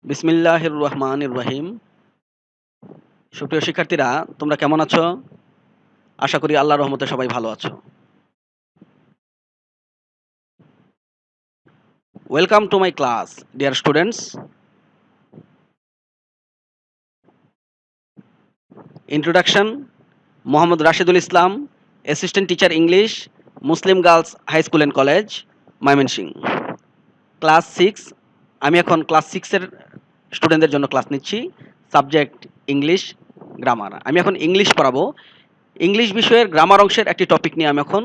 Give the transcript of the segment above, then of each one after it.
বিসমিল্লাহির রহমানির রহিম। সুপ্রিয় শিক্ষার্থীরা, তোমরা কেমন আছো? আশা করি আল্লাহর রহমতে সবাই ভালো আছো। Welcome to my class, dear students. Introduction: Mohammad Rashedul Islam, assistant teacher English, Muslim girls high school and college, Mymensingh. Class 6। আমি এখন ক্লাস 6 এর স্টুডেন্টদের জন্য ক্লাস নিচ্ছি। Subject English, grammar. আমি এখন ইংলিশ পড়াবো। ইংলিশ বিষয়ের গ্রামার অংশের একটি টপিক নিয়ে আমি এখন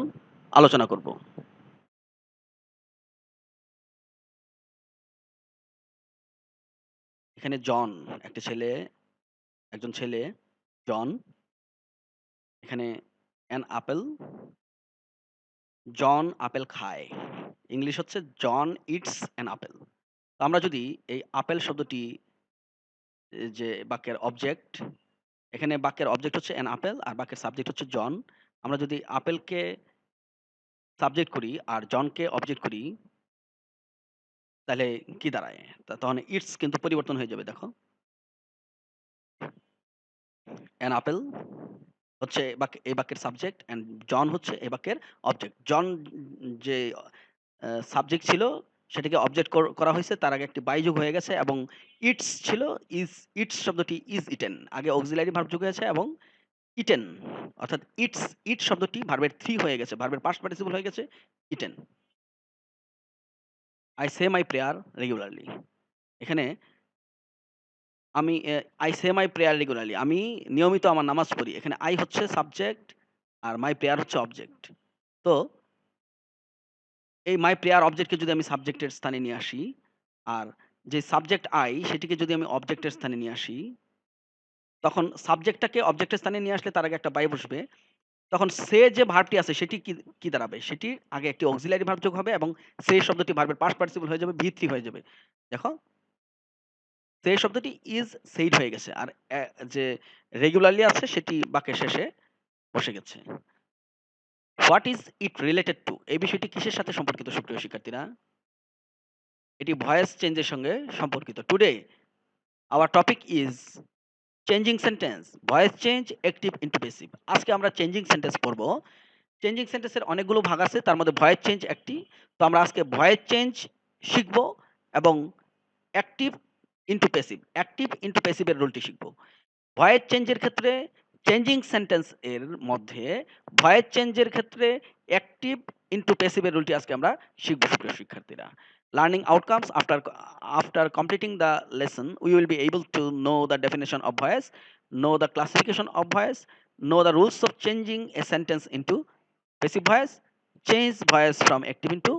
আলোচনা করব। এখানে জন, একজন ছেলে জন। এখানে অ্যান আপেল, জন আপেল খায়। ইংলিশ হচ্ছে জন ইটস অ্যান আপেল। তো আমরা যদি এই আপেল শব্দটি যে বাক্যের অবজেক্ট, এখানে বাক্যের অবজেক্ট হচ্ছে অ্যান আপেল আর বাক্যের সাবজেক্ট হচ্ছে জন। আমরা যদি আপেলকে সাবজেক্ট করি আর জনকে অবজেক্ট করি, তাহলে কি দাঁড়ায়? তখন ইটস কিন্তু পরিবর্তন হয়ে যাবে। দেখো, অ্যান আপেল হচ্ছে এই বাক্যের সাবজেক্ট অ্যান্ড জন হচ্ছে এই বাক্যের অবজেক্ট। জন যে সাবজেক্ট ছিল সেটাকে অবজেক্ট করা হয়েছে, তার আগে একটি বাই যোগ হয়ে গেছে এবং ইটস ছিল ইজ। ইটস শব্দটি ইজ ইটেন, আগে অক্সিলারি ভার্ব যোগ হয়েছে এবং ইটেন অর্থাৎ ইট শব্দটি ভার্বের 3 হয়ে গেছে, ভার্বের পাস্ট পার্টিসিপল হয়ে গেছে eaten. I say my prayer regularly. এখানে আমি I say my prayer regularly, আমি নিয়মিত আমার নামাজ পড়ি। এখানে আই হচ্ছে সাবজেক্ট আর মাই প্রেয়ার হচ্ছে অবজেক্ট। তো এই মাই প্রেয়ার অবজেক্টকে যদি আমি সাবজেক্টের স্থানে নিয়ে আসি, আর যে সাবজেক্ট আই সেটিকে যদি আমি অবজেক্টের স্থানে নিয়ে আসি, তখন সাবজেক্টটাকে অবজেক্টের স্থানে নিয়ে আসলে তার আগে একটা বাই বসবে। তখন সে যে ভার্বটি আছে সেটি কি দাঁড়াবে? সেটির আগে একটি অক্সিলারি ভার্ব যোগ হবে এবং সে শব্দটি ভার্বের পাস্ট পার্টিসিপল হয়ে যাবে, ভি3 হয়ে যাবে। দেখো, সে শব্দটি ইজ সেইড হয়ে গেছে আর যে রেগুলারলি আছে সেটি বাক্যের শেষে বসে গেছে। What is it related to? এই বিষয়টি কিসের সাথে সম্পর্কিত সুপ্রিয় শিক্ষার্থীরা? এটি ভয়েস চেঞ্জের সঙ্গে সম্পর্কিত। Today our topic is changing sentence, voice change, active into passive. আজকে আমরা চেঞ্জিং সেন্টেন্স পড়ব। চেঞ্জিং সেন্টেন্সের অনেকগুলো ভাগ আছে, তার মধ্যে ভয়েস চেঞ্জ একটি। তো আমরা আজকে ভয়েস চেঞ্জ শিখব এবং active into passive, active into প্যাসিভের রুলটি শিখব। ভয়েস চেঞ্জের ক্ষেত্রে চেঞ্জিং সেন্টেন্স এর মধ্যে ভয়েস চেঞ্জের ক্ষেত্রে অ্যাক্টিভ ইনটু প্যাসিভের রুলটি আজকে আমরা শিখব সুপ্রিয় শিক্ষার্থীরা। Learning outcomes: after completing the lesson we will be able to know the definition of voice, know the classification of voice, know the rules of changing a sentence into passive voice, change voice from active into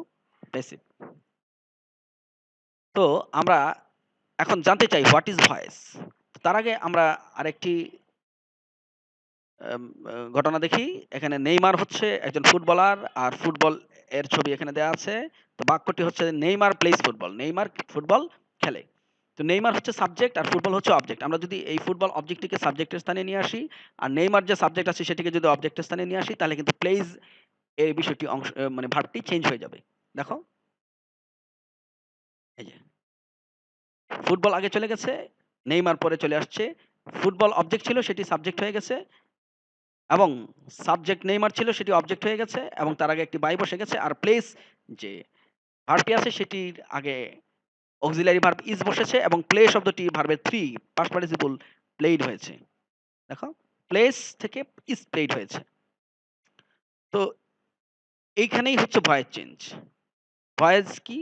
passive. তো আমরা এখন জানতে চাই what is voice. তার আগে আমরা আরেকটি ঘটনা দেখি। এখানে নেইমার হচ্ছে একজন ফুটবলার আর ফুটবল এর ছবি এখানে দেওয়া আছে। তো বাক্যটি হচ্ছে Neymar plays football, Neymar football খেলে। তো নেইমার হচ্ছে সাবজেক্ট আর ফুটবল হচ্ছে অবজেক্ট। আমরা যদি এই ফুটবল অবজেক্টটিকে সাবজেক্টের স্থানে নিয়ে আসি আর নেইমার যে সাবজেক্ট আছে সেটিকে যদি অবজেক্টের স্থানে নিয়ে আসি, তাহলে কিন্তু প্লেজ এই বিষয়টি মানে ভার্বটি চেঞ্জ হয়ে যাবে। দেখো, এই যে ফুটবল আগে চলে গেছে, নেইমার পরে চলে আসছে। ফুটবল অবজেক্ট ছিল, সেটি সাবজেক্ট হয়ে গেছে এবং সাবজেক্ট নেইমার ছিল, সেটি অবজেক্ট হয়ে গেছে এবং তার আগে একটি বাই বসে গেছে। আর প্লেস যে ভার্বটি আছে সেটির আগে অক্সিলারি ভার্ব ইজ বসেছে এবং প্লে শব্দটি ভার্বের 3 পাস্ট পার্টিসিপল প্লেইড হয়েছে। দেখো, প্লেস থেকে ইজ প্লেইড হয়েছে। তো এইখানেই হচ্ছে ভয়েস চেঞ্জ। ভয়েস কি?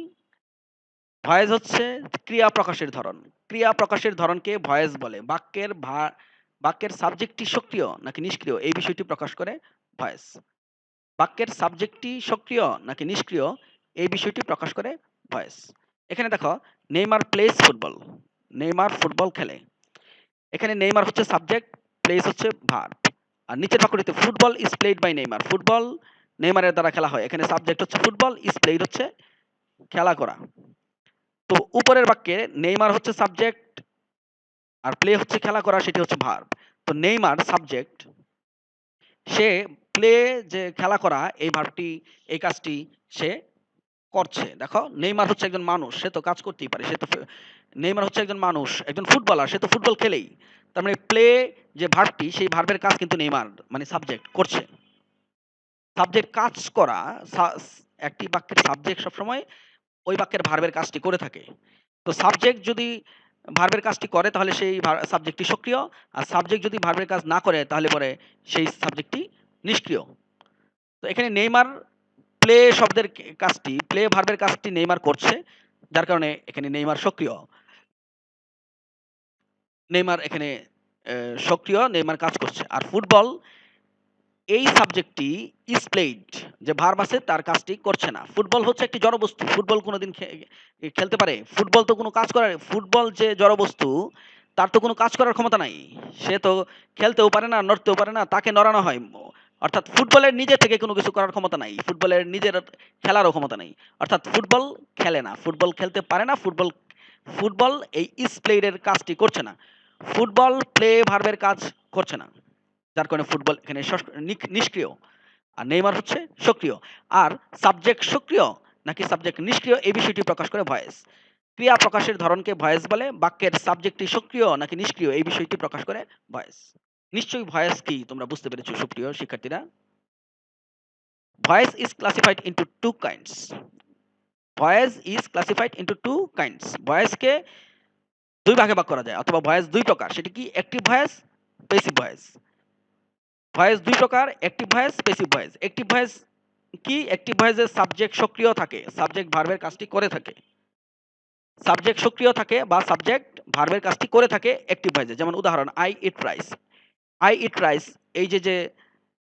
ভয়েস হচ্ছে ক্রিয়া প্রকাশের ধরন। ক্রিয়া প্রকাশের ধরনকে ভয়েস বলে। বাক্যের সাবজেক্টটি সক্রিয় নাকি নিষ্ক্রিয় এই বিষয়টি প্রকাশ করে ভয়েস। বাক্যের সাবজেক্টটি সক্রিয় নাকি নিষ্ক্রিয় এই বিষয়টি প্রকাশ করে ভয়েস। এখানে দেখো, Neymar plays football, Neymar football খেলে। এখানে নেইমার হচ্ছে সাবজেক্ট, প্লেস হচ্ছে ভার্ব। আর নিচের বাক্যটিতে football is played by Neymar, football নেইমারের দ্বারা খেলা হয়। এখানে সাবজেক্ট হচ্ছে ফুটবল, ইজ প্লেড হচ্ছে খেলা করা। তো উপরের বাক্যে নেইমার হচ্ছে সাবজেক্ট আর প্লে হচ্ছে খেলা করা, সেটি হচ্ছে ভার্ব। তো নেইমার সাবজেক্ট, সে প্লে যে খেলা করা এই ভার্বটি, এই কাজটি সে করছে। দেখো নেইমার হচ্ছে একজন মানুষ, সে তো কাজ করতেই পারে। সে তো নেইমার হচ্ছে একজন মানুষ, একজন ফুটবলার, সে তো ফুটবল খেলেই। তার মানে প্লে যে ভার্বটি সেই ভার্বের কাজ কিন্তু নেইমার মানে সাবজেক্ট করছে। সাবজেক্ট কাজ করা একটি বাক্যের সাবজেক্ট সবসময় ওই বাক্যের ভার্বের কাজটি করে থাকে। তো সাবজেক্ট যদি ভার্বের কাজটি করে তাহলে সেই সাবজেক্টটি সক্রিয়, আর সাবজেক্ট যদি ভার্বের কাজ না করে তাহলে পরে সেই সাবজেক্টটি নিষ্ক্রিয়। তো এখানে নেইমার প্লে শব্দের কাজটি, প্লে ভার্বের কাজটি নেইমার করছে, যার কারণে এখানে নেইমার সক্রিয়। নেইমার এখানে সক্রিয়, নেইমার কাজ করছে। আর ফুটবল এই সাবজেক্টটি ইজ প্লেইড, যে ভার্ব আছে তার কাজটি করছে না। ফুটবল হচ্ছে একটি জড়বস্তু। ফুটবল কোনোদিন খেলতে পারে? ফুটবল তো কোনো কাজ করে, ফুটবল যে জড়বস্তু তার তো কোনো কাজ করার ক্ষমতা নাই। সে তো খেলতেও পারে না, নড়তেও পারে না, তাকে নড়ানো হয়। অর্থাৎ ফুটবলের নিজে থেকে কোনো কিছু করার ক্ষমতা নাই। ফুটবলের নিজের খেলারও ক্ষমতা নাই। অর্থাৎ ফুটবল খেলে না, ফুটবল খেলতে পারে না, ফুটবল ফুটবল এই ইজ প্লেইড এর কাজটি করছে না। ফুটবল প্লে ভার্বের কাজ করছে না, যার কারণে ফুটবল এখানে নিষ্ক্রিয়, আর নেইমার হচ্ছে সক্রিয়। আর সাবজেক্ট সক্রিয় নাকি সাবজেক্ট নিষ্ক্রিয় এই বিষয়টি প্রকাশ করে ভয়েস। ক্রিয়া প্রকাশের ধরনকে ভয়েস বলে। বাক্যের সাবজেক্টটি সক্রিয় নাকি নিষ্ক্রিয় এই বিষয়টি প্রকাশ করে ভয়েস। নিশ্চয়ই ভয়েস কি তোমরা বুঝতে পেরেছো সুপ্রিয় শিক্ষার্থীরা। Voice is classified into two kinds. Voice is classified into two kinds. ভয়েসকে দুই ভাগে ভাগ করা যায়, অথবা ভয়েস দুই প্রকার। সেটি কি? Active voice, passive voice. Voice দুই প্রকার, active voice, passive voice. Active voice কি? অ্যাক্টিভ ভয়েসে সাবজেক্ট সক্রিয় থাকে, সাবজেক্ট ভার্বের কাজটি করে থাকে। সাবজেক্ট সক্রিয় থাকে বা সাবজেক্ট ভার্বের কাজটি করে থাকে অ্যাক্টিভ ভয়েসে। যেমন উদাহরণ, I eat rice. I eat rice এই যে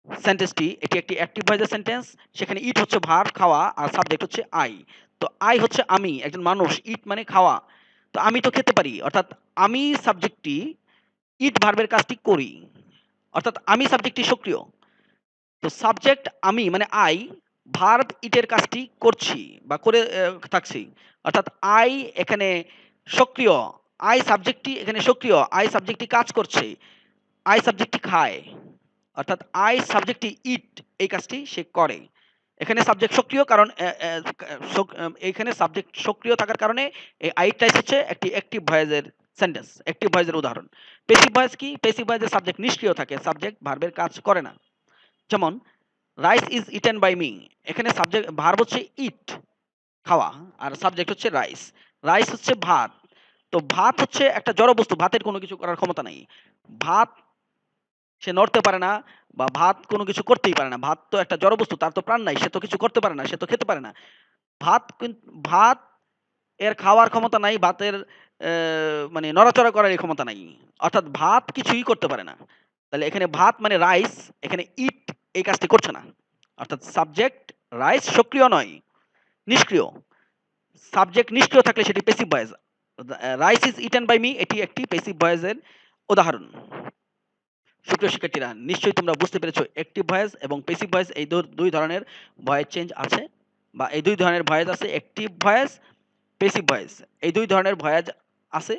সেন্টেন্সটি, এটি একটি অ্যাক্টিভ ভয়েসের সেন্টেন্স। সেখানে ইট হচ্ছে ভার্ব, খাওয়া, আর সাবজেক্ট হচ্ছে আই। তো আই হচ্ছে আমি, একজন মানুষ, ইট মানে খাওয়া। তো আমি তো খেতে পারি, অর্থাৎ আমি সাবজেক্টটি ইট ভার্বের কাজটি করি, অর্থাৎ আমি সাবজেক্টটি সক্রিয়। তো সাবজেক্ট আমি মানে আই, ভার্ব ইটের কাজটি করছি বা করে থাকছি, অর্থাৎ আই এখানে সক্রিয়। আই সাবজেক্টটি এখানে সক্রিয়, আই সাবজেক্টটি কাজ করছে, আই সাবজেক্টটি খায়, অর্থাৎ আই সাবজেক্টটি ইট এই কাজটি সে করে। এখানে সাবজেক্ট সক্রিয়, কারণ এখানে সাবজেক্ট সক্রিয় থাকার কারণে এই আইটাই হচ্ছে একটি অ্যাক্টিভ ভয়েসের সেন্টেন্স, অ্যাক্টিভ ভয়েসের উদাহরণ। প্যাসিভ ভয়েস কি? প্যাসিভ ভয়েসে সাবজেক্ট নিষ্ক্রিয় থাকে, সাবজেক্ট ভার্বের কাজ করে না। যেমন rice is eaten by me. এখানে সাবজেক্ট ভার্ব হচ্ছে ইট খাওয়া, আর সাবজেক্ট হচ্ছে রাইস। রাইস হচ্ছে ভাত। তো ভাত হচ্ছে একটা জড় বস্তু, ভাতের কোনো কিছু করার ক্ষমতা নাই। ভাত সে নড়তে পারে না, বা ভাত কোনো কিছু করতেই পারে না। ভাত তো একটা জড় বস্তু, তার তো প্রাণ নাই, সে তো কিছু করতে পারে না, সে তো খেতে পারে না। ভাত এর খাওয়ার ক্ষমতা নাই, ভাতের মানে নড়াচড়া করার এই ক্ষমতা নাই। অর্থাৎ ভাত কিছুই করতে পারে না। তাহলে এখানে ভাত মানে রাইস, এখানে ইট এই কাজটি করছে না। অর্থাৎ সাবজেক্ট রাইস সক্রিয় নয়, নিষ্ক্রিয়। সাবজেক্ট নিষ্ক্রিয় থাকলে সেটি passive voice. Rice is eaten by me এটি একটি প্যাসিভ ভয়েসের উদাহরণ। সুপ্রিয় শিক্ষার্থীরা, নিশ্চয়ই তোমরা বুঝতে পেরেছো অ্যাক্টিভ ভয়েস এবং প্যাসিভ ভয়েস এই দুই ধরনের ভয়েস চেঞ্জ আছে, বা এই দুই ধরনের ভয়েস আছে, অ্যাক্টিভ ভয়েস, প্যাসিভ ভয়েস। এই দুই ধরনের ভয়েস আছে।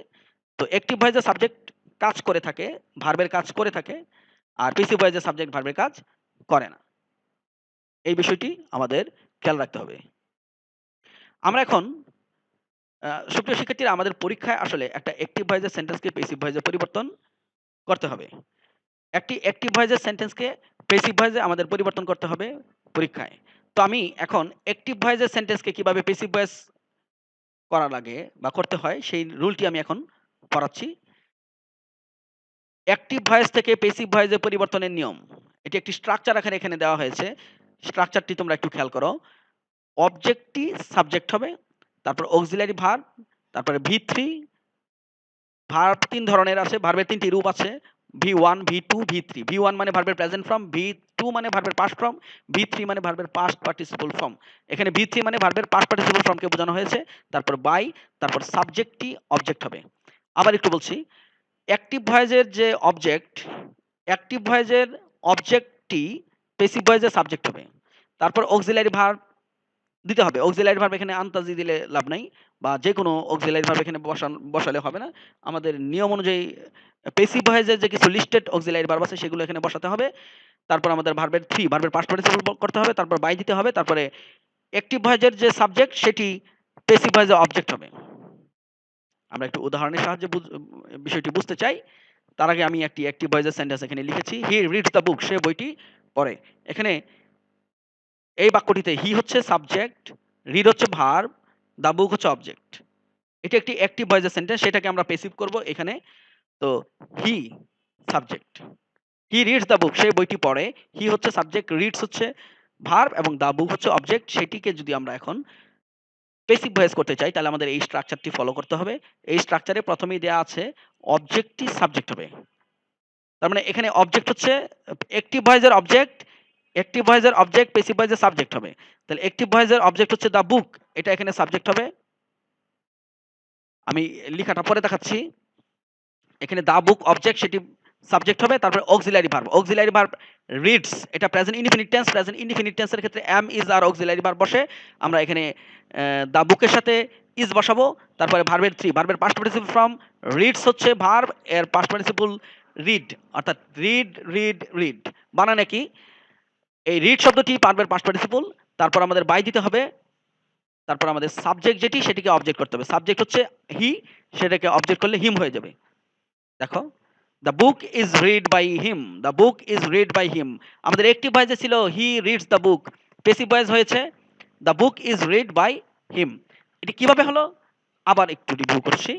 তো অ্যাক্টিভ ভয়েসে সাবজেক্ট কাজ করে থাকে, ভার্বের কাজ করে থাকে, আর প্যাসিভ ভয়েসে সাবজেক্ট ভার্বের কাজ করে না। এই বিষয়টি আমাদের খেয়াল রাখতে হবে। আমরা এখন সুপ্রিয় শিক্ষার্থীরা, আমাদের পরীক্ষায় আসলে একটা অ্যাক্টিভ ভয়েসের সেন্টেন্সকে প্যাসিভ ভয়েসে পরিবর্তন করতে হবে। একটি অ্যাক্টিভ ভয়েসের সেন্টেন্সকে প্যাসিভ ভয়েসে আমাদের পরিবর্তন করতে হবে পরীক্ষায়। তো আমি এখন অ্যাক্টিভ ভয়েসের সেন্টেন্সকে কিভাবে প্যাসিভ ভয়েস করা লাগে বা করতে হয় সেই রুলটি আমি এখন পড়াচ্ছি। অ্যাক্টিভ ভয়েস থেকে প্যাসিভ ভয়েসে পরিবর্তনের নিয়ম। এটি একটি স্ট্রাকচার এখানে দেওয়া হয়েছে। স্ট্রাকচারটি তোমরা একটু খেয়াল করো। অবজেক্টটি সাবজেক্ট হবে, তারপর অক্সিলারি ভার্ব, তারপরে V3। ভার্ব ৩ ধরনের আছে, ভার্বের ৩টি রূপ আছে, V1, V2, V3। V1 মানে ভার্বের প্রেজেন্ট ফর্ম, V2 মানে ভার্বের পাস্ট ফর্ম, V3 মানে ভার্বের পাস্ট পার্টিসিপল ফর্ম। এখানে V3 মানে ভার্বের পাস্ট পার্টিসিপল ফর্মকে বোঝানো হয়েছে। তারপর বাই, তারপর সাবজেক্টটি অবজেক্ট হবে। আবার একটু বলছি, অ্যাক্টিভ ভয়েসের যে অবজেক্ট, অ্যাক্টিভ ভয়েসের অবজেক্টটি প্যাসিভ ভয়েসের সাবজেক্ট হবে। তারপর অক্সিলারি ভার্ব দিতে হবে। অক্সিলারি ভার্ব এখানে আনতাজি দিলে লাভ নাই, বা যেকোনো অক্সিলারি ভার্ব এখানে বসালে হবে না। আমাদের নিয়ম অনুযায়ী প্যাসিভ ভয়েসের যে কিছু লিস্টেড অক্সিলারি ভার্ব আছে সেগুলো এখানে বসাতে হবে। তারপর আমাদের ভার্বের পাস্ট পার্টিসিপল করতে হবে, তারপর বাই দিতে হবে, তারপরে অ্যাক্টিভ ভয়েসের যে সাবজেক্ট সেটি প্যাসিভ ভয়েসের অবজেক্ট হবে। আমরা একটু উদাহরণের সাহায্যে বিষয়টি বুঝতে চাই। তার আগে আমি একটি অ্যাক্টিভ ভয়েসের সেন্টেন্স এখানে লিখেছি। হি রিডস দ্য বুক, সে বইটি পড়ে। এখানে এই বাক্যটিতে হি হচ্ছে সাবজেক্ট, রিড হচ্ছে ভার্ব, দ্য বুক হচ্ছে অবজেক্ট। এটি একটি অ্যাক্টিভ ভয়েসের সেন্টেন্স, সেটাকে আমরা প্যাসিভ করব এখানে। তো he subject, he reads the book, সে বইটি পড়ে। হি হচ্ছে সাবজেক্ট, রিডস হচ্ছে ভার্ব এবং দ্য বুক হচ্ছে অবজেক্ট। সেটিকে যদি আমরা এখন প্যাসিভ ভয়েস করতে চাই তাহলে আমাদের এই স্ট্রাকচারটি ফলো করতে হবে। এই স্ট্রাকচারে প্রথমেই দেয়া আছে অবজেক্টটি সাবজেক্ট হবে। তার মানে এখানে অবজেক্ট হচ্ছে অ্যাক্টিভ ভয়েসের অবজেক্ট, অ্যাক্টিভ ভয়েসের অবজেক্ট প্যাসিভ ভয়েসের সাবজেক্ট হবে। তাহলে অ্যাক্টিভ ভয়েসের অবজেক্ট হচ্ছে দ্য বুক, এটা এখানে সাবজেক্ট হবে। আমি লেখাটা পরে দেখাচ্ছি। এখানে দ্য বুক অবজেক্ট, সেটি সাবজেক্ট হবে। তারপরে auxiliary verb, auxiliary verb reads, এটা present indefinite tense. Present indefinite টেন্সের ক্ষেত্রে am is are auxiliary verb বসে। আমরা এখানে দ্য বুকের সাথে ইজ বসাবো। তারপরে ভার্বের থ্রি, ভার্বের পাস্ট পার্টিসিপল ফর্ম, রিডস হচ্ছে ভার্ব, এর পাস্ট পার্টিসিপল রিড, অর্থাৎ রিড রিড রিড। বানানে কি? এই রিড শব্দটি ভার্বের পাস্ট পার্টিসিপল, তারপর আমাদের বাই দিতে হবে, তারপর আমাদের সাবজেক্ট যেটি সেটিকে অবজেক্ট করতে হবে। সাবজেক্ট হচ্ছে হি, সেটাকে অবজেক্ট করলে হিম হয়ে যাবে। দেখো, the book is read by him, the book is read by him. আমাদের অ্যাক্টিভ ভয়েসে ছিল he reads the book, passive voice হয়েছে the book is read by him. এটি কিভাবে হলো আবার একটু রিভিউ করছি।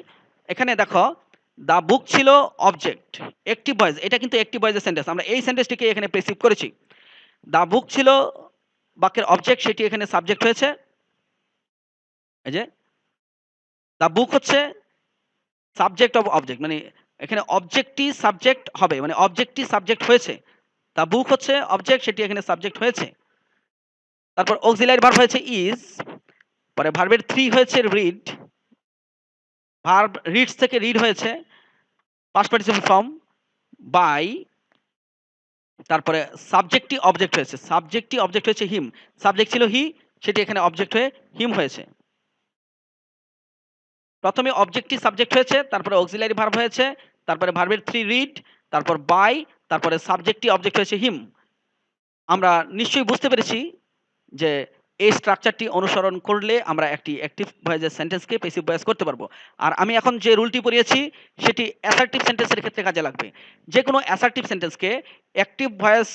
এখানে দেখো, দ্য বুক ছিল অবজেক্ট, অ্যাক্টিভ ভয়েস, এটা কিন্তু অ্যাক্টিভ ভয়েসের সেন্টেন্স। আমরা এই সেন্টেন্সটিকে এখানে প্যাসিভ করেছি। দ্য বুক ছিল বাক্যের অবজেক্ট, সেটি এখানে সাবজেক্ট হয়েছে। এই যে দ্য বুক হচ্ছে সাবজেক্ট অফ অবজেক্ট, মানে এখানে অবজেক্টই সাবজেক্ট হবে, মানে অবজেক্টই সাবজেক্ট হয়েছে। দ্য বুক হচ্ছে অবজেক্ট, সেটি এখানে সাবজেক্ট হয়েছে। তারপর অক্সিলারি ভার্ব হয়েছে ইজ, পরে ভার্বের থ্রি হয়েছে রিড, ভার্ব রিডস থেকে রিড হয়েছে, পাস্ট পার্টিসিপল ফর্ম বাই, তারপরে সাবজেক্টই অবজেক্ট হয়েছে, সাবজেক্টই অবজেক্ট হয়েছে হিম। সাবজেক্ট ছিল হি, সেটি এখানে অবজেক্ট হয়ে হিম হয়েছে। প্রথমে অবজেক্টই সাবজেক্ট হয়েছে, তারপরে অক্সিলারি ভার্ব হয়েছে, তারপরে ভার্বের থ্রি রিড, তারপর বাই, তারপরে সাবজেক্টই অবজেক্ট হয়েছে হিম। আমরা নিশ্চয়ই বুঝতে পেরেছি যে এই স্ট্রাকচারটি অনুসরণ করলে আমরা একটি অ্যাক্টিভ ভয়েসের সেন্টেন্সকে প্যাসিভ ভয়েস করতে পারবো। আর আমি এখন যে রুলটি পড়িয়েছি সেটি অ্যাসার্টিভ সেন্টেন্সের ক্ষেত্রে কাজে লাগবে। যে কোনো অ্যাসার্টিভ সেন্টেন্সকে অ্যাক্টিভ ভয়েস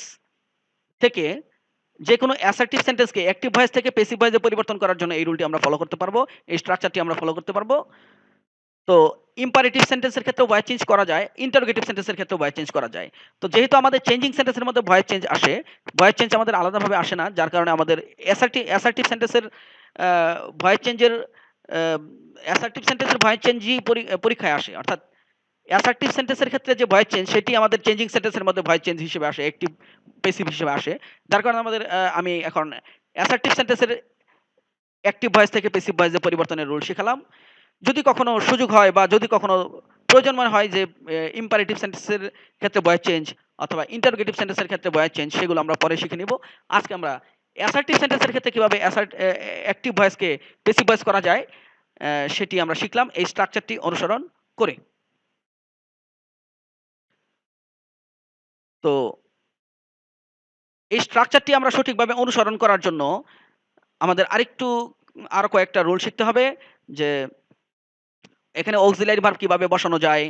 থেকে, যে কোনো অ্যাসার্টিভ সেন্টেন্সকে অ্যাক্টিভ ভয়েস থেকে প্যাসিভ ভয়েসে পরিবর্তন করার জন্য এই রুলটি আমরা ফলো করতে পারবো, এই স্ট্রাকচারটি আমরা ফলো করতে পারবো। তো ইম্পারেটিভ সেন্টেন্সের ক্ষেত্রেও ভয়েস চেঞ্জ করা যায়, ইন্টারোগেটিভ সেন্টেন্সের ক্ষেত্রেও ভয়েস চেঞ্জ করা যায়। তো যেহেতু আমাদের চেঞ্জিং সেন্টেন্সের মধ্যে ভয়েস চেঞ্জ আসে, ভয়েস চেঞ্জ আমাদের আলাদাভাবে আসে না, যার কারণে আমাদের অ্যাসার্টিভ সেন্টেন্সের ভয়েস চেঞ্জের অ্যাসার্টিভ সেন্টেন্সের ভয়েস চেঞ্জই পরীক্ষায় আসে। অর্থাৎ অ্যাসার্টিভ সেন্টেন্সের ক্ষেত্রে যে ভয়েস চেঞ্জ সেটি আমাদের চেঞ্জিং সেন্টেন্সের মধ্যে ভয়েস চেঞ্জ হিসেবে আসে, অ্যাক্টিভ প্যাসিভ হিসেবে আসে। যার কারণে আমাদের আমি এখন অ্যাসার্টিভ সেন্টেন্সের অ্যাক্টিভ ভয়েস থেকে প্যাসিভ ভয়েসে পরিবর্তনের রুল শিখালাম। যদি কখনো সুযোগ হয় বা যদি কখনো প্রয়োজন মনে হয় যে ইম্পারেটিভ সেন্টেন্সের ক্ষেত্রে ভয়েস চেঞ্জ অথবা ইন্টারোগেটিভ সেন্টেন্সের ক্ষেত্রে ভয়েস চেঞ্জ, সেগুলো আমরা পরে শিখে নিব। আজকে আমরা অ্যাসার্টিভ সেন্টেন্সের ক্ষেত্রে কিভাবে অ্যাক্টিভ ভয়েসকে প্যাসিভ ভয়েস করা যায় সেটি আমরা শিখলাম এই স্ট্রাকচারটি অনুসরণ করে। তো এই স্ট্রাকচারটি আমরা সঠিকভাবে অনুসরণ করার জন্য আমাদের আরো কয়েকটা রুল শিখতে হবে। যে এখানে অক্সিলারি ভার্ব কিভাবে বসানো যায়,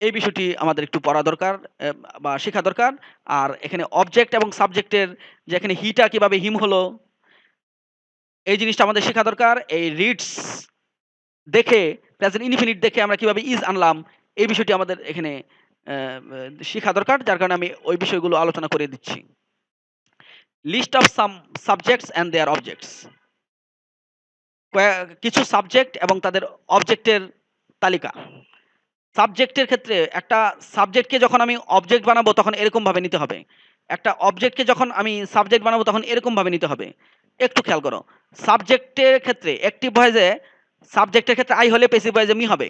এই বিষয়টি আমাদের একটু পড়া দরকার বা শেখা দরকার। আর এখানে অবজেক্ট এবং সাবজেক্টের যে এখানে হিটা কিভাবে হিম হলো, এই জিনিসটা আমাদের শেখা দরকার। এই রিডস দেখে, প্রেজেন্ট ইনডিফিনিট দেখে আমরা কিভাবে ইজ আনলাম, এই বিষয়টি আমাদের এখানে শেখা দরকার। যার কারণে আমি ওই বিষয়গুলো আলোচনা করে দিচ্ছি। List of some subjects and their objects, কিছু সাবজেক্ট এবং তাদের অবজেক্টের তালিকা। সাবজেক্টের ক্ষেত্রে একটা সাবজেক্টকে যখন আমি অবজেক্ট বানাবো তখন এরকম ভাবে নিতে হবে, একটা অবজেক্টকে যখন আমি সাবজেক্ট বানাবো তখন এরকম ভাবে নিতে হবে। একটু খেয়াল করো, সাবজেক্টের ক্ষেত্রে অ্যাক্টিভ ভয়েসে সাবজেক্টের ক্ষেত্রে আই হলে প্যাসিভ ভয়েসে মি হবে,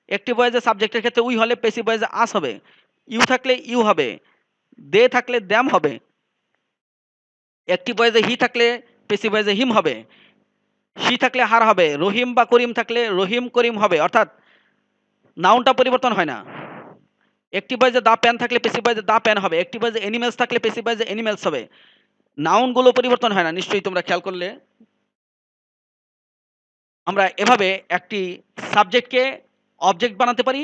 অ্যাক্টিভ ভয়েসে সাবজেক্টের ক্ষেত্রে উই হলে প্যাসিভ ভয়েসে আস হবে, ইউ থাকলে ইউ হবে, দে থাকলে দ্যাম হবে, অ্যাক্টিভ ভয়েসে হি থাকলে প্যাসিভ ভয়েসে হিম হবে, সি থাকলে হার হবে, রহিম বা করিম থাকলে রহিম করিম হবে। অর্থাৎ নাউনটা পরিবর্তন হয় না। অ্যাক্টিভ ভয়েসে দা পেন থাকলে প্যাসিভ ভয়েসে দা পেন হবে, অ্যাক্টিভ ভয়েসে অ্যানিমেলস থাকলে প্যাসিভ ভয়েসে অ্যানিমেলস হবে, নাউন গুলো পরিবর্তন হয় না, নিশ্চয়ই তোমরা খেয়াল করলে। আমরা এভাবে একটি সাবজেক্টকে অবজেক্ট বানাতে পারি,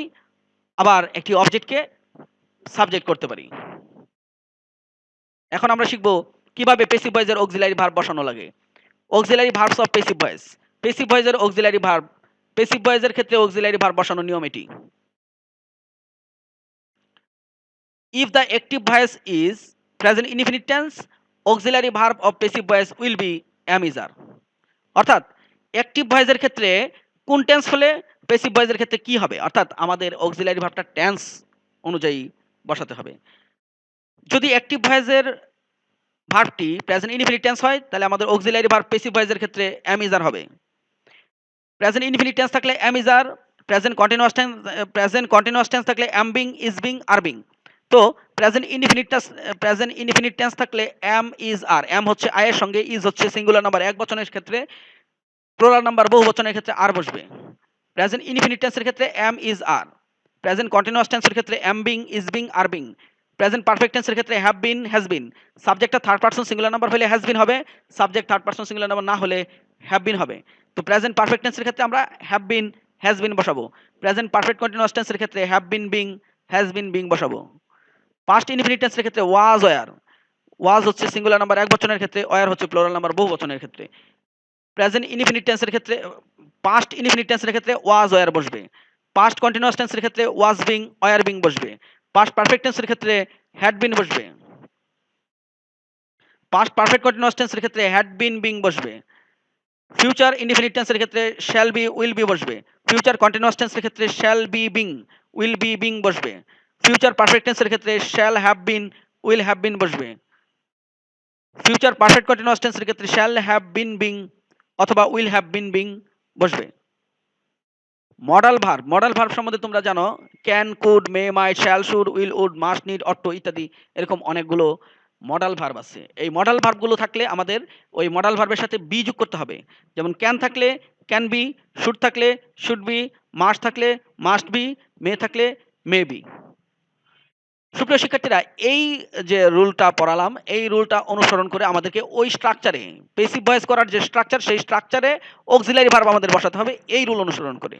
আবার একটি অবজেক্টকে সাবজেক্ট করতে পারি। এখন আমরা শিখব কিভাবে প্যাসিভ ভয়েসের অক্সিলারি ভার্ব বসানো লাগে। Auxiliary verbs of passive voice. Passive ভয়েসের অক্সিলারি ভার্ব, প্যাসিভ ভয়েসের ক্ষেত্রে অক্সিলারি ভার্ব বসানোর নিয়ম এটি। If the active voice is present indefinite tense, auxiliary verb of passive voice will be am is are. অর্থাৎ active ভয়েসের ক্ষেত্রে কোন টেন্স হলে প্যাসিভ ভয়েসের ক্ষেত্রে কি হবে, অর্থাৎ আমাদের অক্সিলারি ভার্বটা টেন্স অনুযায়ী বসাতে হবে। যদি অ্যাক্টিভ ভয়েসের ভার্বটি প্রেজেন্ট ইনডিফিনিট টেন্স হয়, তাহলে আমাদের অক্সিলারি ভার্ব প্যাসিভ ভয়েসের ক্ষেত্রে am is are হবে। প্রেজেন্ট ইনডিফিনিট টেন্স থাকলে am is are, present continuous tense থাকলে am being, is being, are being। তো প্রেজেন্ট ইনডিফিনিট টেন্স থাকলে am is are, am হচ্ছে I এর সঙ্গে, is হচ্ছে সিঙ্গুলার নাম্বার এক বচনের ক্ষেত্রে, প্লুরাল নাম্বার বহু বচনের ক্ষেত্রে আর বসবে। প্রেজেন্ট ইনডিফিনিট টেন্সের ক্ষেত্রে am is are। Present continuous টেন্সের ক্ষেত্রে am being, is being, are being। Present perfect টেন্সের ক্ষেত্রে have been, has been। সাবজেক্টটা থার্ড পারসন সিঙ্গুলার নাম্বার হলে has been হবে, subject third person singular number না হলে have been হবে। তো প্রেজেন্ট পারফেক্ট টেন্সের ক্ষেত্রে আমরা have been, has been বসাবো। প্রেজেন্ট পারফেক্ট কন্টিনিউয়াস টেন্সের ক্ষেত্রে have been being, has been being বসাবো। পাস্ট ইনডিফিনিট টেন্সের ক্ষেত্রে was were। was হচ্ছে সিঙ্গুলার নাম্বার এক বচনের ক্ষেত্রে, were হচ্ছে প্লুরাল নাম্বার বহু বচনের ক্ষেত্রে। প্রেজেন্ট ইনডিফিনিট টেন্সের ক্ষেত্রে, পাস্ট ইনডিফিনিট টেন্সের ক্ষেত্রে was were বসবে। পাস্ট কন্টিনিউয়াস টেন্সের ক্ষেত্রে was being, were being বসবে। পাস্ট পারফেক্ট টেন্সের ক্ষেত্রে had been বসবে। পাস্ট পারফেক্ট কন্টিনিউয়াস টেন্সের ক্ষেত্রে had been being বসবে। ফিউচার ইনডিফিনিট টেন্সের ক্ষেত্রে shall be, will be বসবে। ফিউচার কন্টিনিউয়াস টেন্সের ক্ষেত্রে shall be being, will be being বসবে। ফিউচার পারফেক্ট টেন্সের ক্ষেত্রে shall have been, will have been বসবে। ফিউচার পারফেক্ট কন্টিনিউয়াস টেন্সের ক্ষেত্রে shall have been being অথবা will have been being বসবে। মডাল ভার্ব, মডাল ভার্ব সম্বন্ধে তোমরা জানো, can, could, may, might, shall, should, will, would, must, need, ought to ইত্যাদি এরকম অনেকগুলো মডাল ভার্ব আছে। এই মডাল ভার্বগুলো থাকলে আমাদের ওই মডাল ভার্বের সাথে বি যোগ করতে হবে। যেমন ক্যান থাকলে ক্যান বি, শুড থাকলে শুড বি, মাস্ট থাকলে মাস্ট বি, মে থাকলে মে বি। সুপ্রিয় শিক্ষার্থীরা, এই যে রুলটা পড়ালাম, এই রুলটা অনুসরণ করে আমাদেরকে ওই স্ট্রাকচারে, প্যাসিভ ভয়েস করার যে স্ট্রাকচার, সেই স্ট্রাকচারে অক্সিলারি ভার্ব আমাদের বসাতে হবে এই রুল অনুসরণ করে।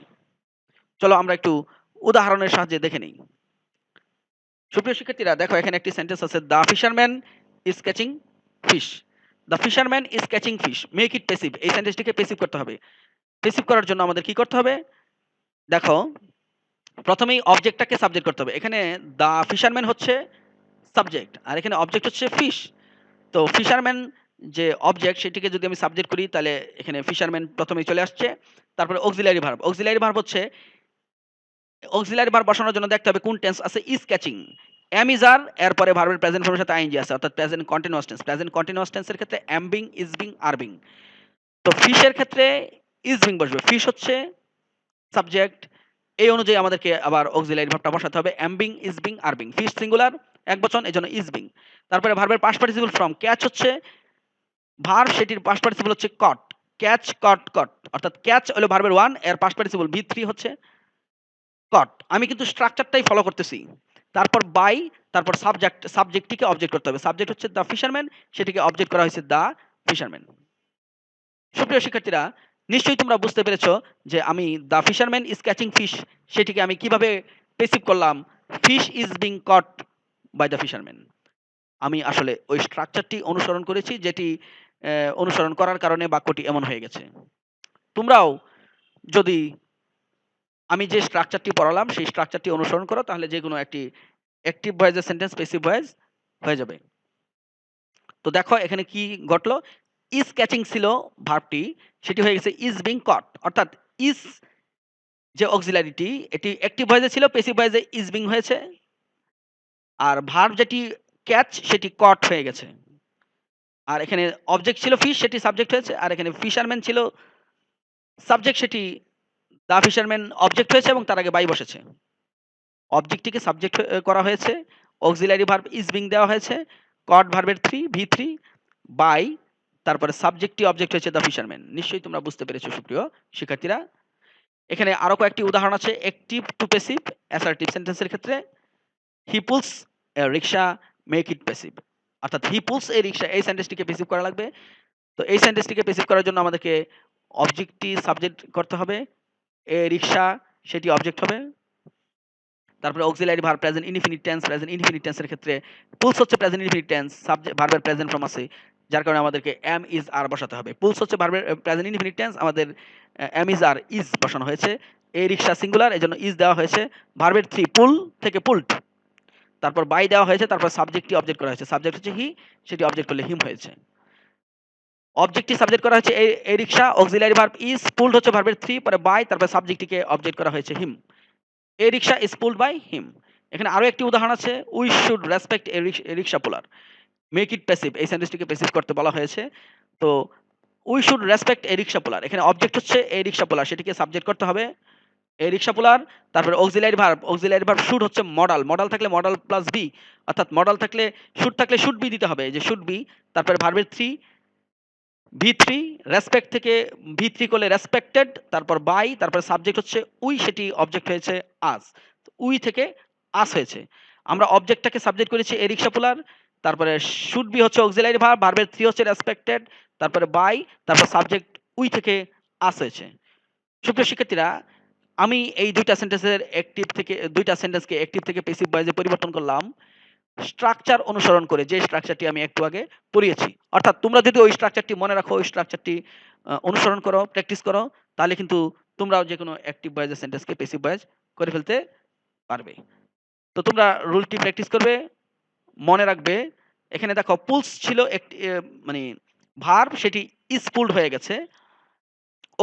চলো আমরা একটু উদাহরণের সাহায্যে দেখে নিই। সুপ্রিয় শিক্ষার্থীরা দেখো, এখানে একটি সেন্টেন্স আছে, the fisherman is catching fish. The fisherman is catching fish, make it passive. এই সেন্টেন্সটিকে প্যাসিভ করতে হবে। প্যাসিভ করার জন্য আমাদের কি করতে হবে? দেখো, প্রথমেই অবজেক্টটাকে সাবজেক্ট করতে হবে। এখানে দ্য ফিশারম্যান হচ্ছে সাবজেক্ট, আর এখানে অবজেক্ট হচ্ছে ফিশ। তো ফিশারম্যান যে অবজেক্ট, সেটিকে যদি আমি সাবজেক্ট করি, তাহলে এখানে ফিশারম্যান প্রথমেই চলে আসছে। তারপরে অক্সিলারি ভার্ব, অক্সিলারি ভার্ব হচ্ছে, অক্সিলারি ভার্ব বসানোর জন্য দেখতে হবে কোন টেন্স আছে। Is catching, am is are, এরপরে ভার্বের প্রেজেন্ট ফর্মের সাথে আইএনজি আছে, অর্থাৎ present continuous tense. Present continuous টেন্সের ক্ষেত্রে am being, is being, are being। তো ফিশের ক্ষেত্রে is being বসবে, ফিশ হচ্ছে সাবজেক্ট। এই অনুযায়ী আমাদেরকে আবার অক্সিলারি ভার্বটা বসাতে হবে, am being, is being, are being। Fish singular এক বচন, এজন্য is being। তারপরে ভার্বের পাস্ট পার্টিসিপল ফর্ম ক্যাচ হচ্ছে ভার্ব, সেটির পাস্ট পার্টিসিপল হচ্ছে কট। ক্যাচ, কট, কট, অর্থাৎ ক্যাচ হলো ভার্বের ওয়ান, এর পাস্ট পার্টিসিপল V3 হচ্ছে কট। আমি কিন্তু স্ট্রাকচারটাই ফলো করতেছি। তারপর বাই, তারপর সাবজেক্টটিকে অবজেক্ট করতে হবে। সাবজেক্ট হচ্ছে দ্য ফিশারম্যান, সেটিকে অবজেক্ট করা হয়েছে দ্য ফিশারম্যান। সুপ্রিয় শিক্ষার্থীরা, নিশ্চয়ই তোমরা বুঝতে পেরেছো যে আমি the fisherman is catching fish, সেটিকে আমি কিভাবে প্যাসিভ করলাম, fish is being caught by the fisherman. আমি আসলে ওই স্ট্রাকচারটি অনুসরণ করেছি, যেটি অনুসরণ করার কারণে বাক্যটি এমন হয়ে গেছে। তোমরাও যদি আমি যে স্ট্রাকচারটি পড়ালাম সেই স্ট্রাকচারটি অনুসরণ করো, তাহলে যে কোনো একটি অ্যাক্টিভ ভয়েসের সেন্টেন্স প্যাসিভ ভয়েস হয়ে যাবে। তো দেখো এখানে কি ঘটলো, ইজ ক্যাচিং ছিল ভার্বটি, সেটি হয়ে গেছে ইজ বিং কট। অর্থাৎ ইজ যে অক্সিলারিটি, এটি অ্যাক্টিভ ভয়েসে ছিল, প্যাসিভ ভয়েসে ইজ বিং হয়েছে। আর ভার্ব যেটি ক্যাচ, সেটি কট হয়ে গেছে। আর এখানে অবজেক্ট ছিল ফিশ, সেটি সাবজেক্ট হয়েছে। আর এখানে ফিশারম্যান ছিল সাবজেক্ট, সেটি দ্য ফিশারম্যান অবজেক্ট হয়েছে এবং তার আগে বাই বসেছে। অবজেক্টটিকে সাবজেক্ট করা হয়েছে, অক্সিলারি ভার্ব ইজ বিং দেওয়া হয়েছে, কট ভার্বের V3, বাই, তারপরে সাবজেক্টটি অবজেক্ট হয়েছে দ্য ফিশারম্যান। নিশ্চয়ই তোমরা বুঝতে পেরেছো সুপ্রিয় শিক্ষার্থীরা। এখানে আরো কয়েকটি উদাহরণ আছে অ্যাক্টিভ টু প্যাসিভ অ্যাসার্টিভ সেন্টেন্সের ক্ষেত্রে। He pulls a rickshaw, make it passive. অর্থাৎ হি পুলস এ রিক্সা এই সেন্টেন্সটিকে প্যাসিভ করা লাগবে। তো এই সেন্টেন্সটিকে প্যাসিভ করার জন্য আমাদেরকে অবজেক্টটি সাবজেক্ট করতে হবে। এ রিক্সা সেটি অবজেক্ট হবে। তারপরে auxiliary verb present indefinite tense, present indefinite টেন্সের ক্ষেত্রে পুলস হচ্ছে প্রেজেন্ট ইনডিফিনিট টেন্স, ভার্বের প্রেজেন্ট ফর্ম আছে। যার কারণে আমাদেরকে এম, ইজ, আর বসাতে হবে। পুলস হচ্ছে ভার্বের প্রেজেন্ট ইনডিফিনিট টেন্স, আমাদের এম, ইজ, আর, ইজ বসানো হয়েছে। এই রিক্সা সিঙ্গুলার, এজন্য ইজ দেওয়া হয়েছে। ভার্বের 3 পুল থেকে পুলড। তারপর বাই দেওয়া হয়েছে, তারপর সাবজেক্টটি অবজেক্ট করা হয়েছে। সাবজেক্ট হচ্ছে হি, সেটি অবজেক্ট করলে হিম হয়েছে। অবজেক্টটি সাবজেক্ট করা হয়েছে এই রিক্সা, অক্সিলারি ভার্ব ইজ, পুলড হচ্ছে ভার্বের 3, পরে বাই, তারপর সাবজেক্টটিকে অবজেক্ট করা হয়েছে him. A rickshaw is pulled by him. এখানে আরো একটি উদাহরণ আছে, we should respect a rickshaw puller. Make it passive, এই সেন্টেন্সটিকে প্যাসিভ করতে বলা হয়েছে। তো we should respect a rickshaw puller, এখানে অবজেক্ট হচ্ছে এ রিক্সা পুলার, সেটিকে সাবজেক্ট করতে হবে এ রিক্সা পুলার। তারপরে অক্সিলারি ভার্ব শুড হচ্ছে মডাল, মডাল থাকলে মডাল প্লাস বি, অর্থাৎ মডাল থাকলে শুড বি দিতে হবে, যে শুড বি। তারপরে ভার্বের 3 ভি3, রেসপেক্ট থেকে ভি3 করলে রেসপেক্টেড, তারপর বাই, তারপর সাবজেক্ট হচ্ছে উই, সেটি অবজেক্ট হয়েছে আস। উই থেকে আস হয়েছে। আমরা অবজেক্টটাকে সাবজেক্ট করেছি এ রিক্সা পুলার, তারপরে শুড বি হচ্ছে অক্সিলারি ভার্ব, ভার্বের 3 হচ্ছে রেসপেক্টেড, তারপরে বাই, তারপর সাবজেক্ট উই থেকে আস হয়েছে। সুপ্রিয় শিক্ষার্থীরা, আমি এই দুইটা সেন্টেন্সকে অ্যাক্টিভ থেকে প্যাসিভ ভয়েসে পরিবর্তন করলাম স্ট্রাকচার অনুসরণ করে, যে স্ট্রাকচারটি আমি একটু আগে পড়িয়েছি। অর্থাৎ তোমরা যদি ওই স্ট্রাকচারটি মনে রাখো, ওই স্ট্রাকচারটি অনুসরণ করো, প্র্যাকটিস করো, তাহলে কিন্তু তোমরাও যেকোনো অ্যাক্টিভ ভয়েসের সেন্টেন্সকে প্যাসিভ ভয়েস করে ফেলতে পারবে। তো তোমরা রুলটি প্র্যাকটিস করবে, মনে রাখবে। এখানে দেখো পুলস ছিল একটি মানে ভার্ব, সেটি ইজ পুলড হয়ে গেছে।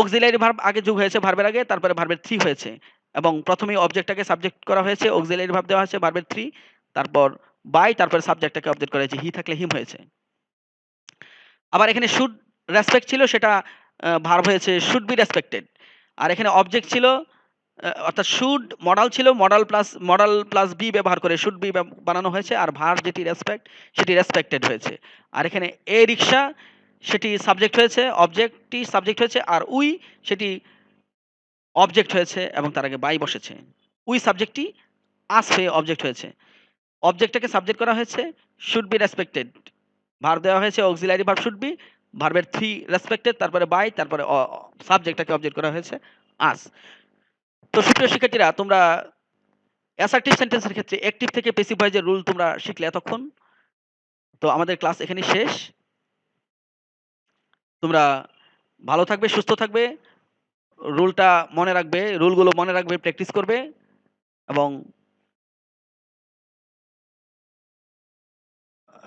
অক্সিলারি ভার্ব আগে যোগ হয়েছে ভার্বের আগে, তারপরে ভার্বের 3 হয়েছে, এবং প্রথমেই অবজেক্টটাকে সাবজেক্ট করা হয়েছে, অক্সিলারি ভার্ব দেওয়া হয়েছে ভার্বের 3, তারপর বাই, তারপরে সাবজেক্টটাকে অবজেক্ট করা হয়েছে, হি থাকলে হিম হয়েছে। আবার এখানে শুড রেসপেক্ট ছিল, সেটা ভার্ব হয়েছে শুড বি রেসপেক্টেড। আর এখানে অবজেক্ট ছিল, অর্থাৎ শুড মডাল ছিল, মডাল প্লাস বি ব্যবহার করে শুড বি বানানো হয়েছে, আর ভার্ব যেটি রেসপেক্ট সেটি রেসপেক্টেড হয়েছে। আর এখানে এ রিক্সা সেটি সাবজেক্ট হয়েছে, অবজেক্টটি সাবজেক্ট হয়েছে, আর উই সেটি অবজেক্ট হয়েছে এবং তার আগে বাই বসেছে। উই সাবজেক্টটি আস হয়ে অবজেক্ট হয়েছে। অবজেক্টটাকে সাবজেক্ট করা হয়েছে শুড বি রেসপেক্টেড, ভার্ব দেওয়া হয়েছে অক্সিলারি ভার্ব শুড বি, ভার্বের 3 রেসপেক্টেড, তারপরে বাই, তারপরে সাবজেক্টটাকে অবজেক্ট করা হয়েছে আস। তো সুপ্রিয় শিক্ষার্থীরা, তোমরা অ্যাসার্টিভ সেন্টেন্সের ক্ষেত্রে অ্যাক্টিভ থেকে প্যাসিভ ভয়েসের রুল তোমরা শিখলে এতক্ষণ। তো আমাদের ক্লাস এখানেই শেষ। তোমরা ভালো থাকবে, সুস্থ থাকবে, রুলগুলো মনে রাখবে, প্র্যাকটিস করবে, এবং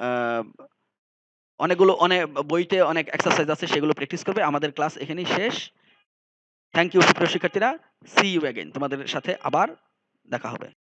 আ অনেক বইতে অনেক এক্সারসাইজ আছে, সেগুলো প্র্যাকটিস করবে। আমাদের ক্লাস এখানেই শেষ। থ্যাংক ইউ সুপ্রিয় শিক্ষার্থীরা। See you again. তোমাদের সাথে আবার দেখা হবে।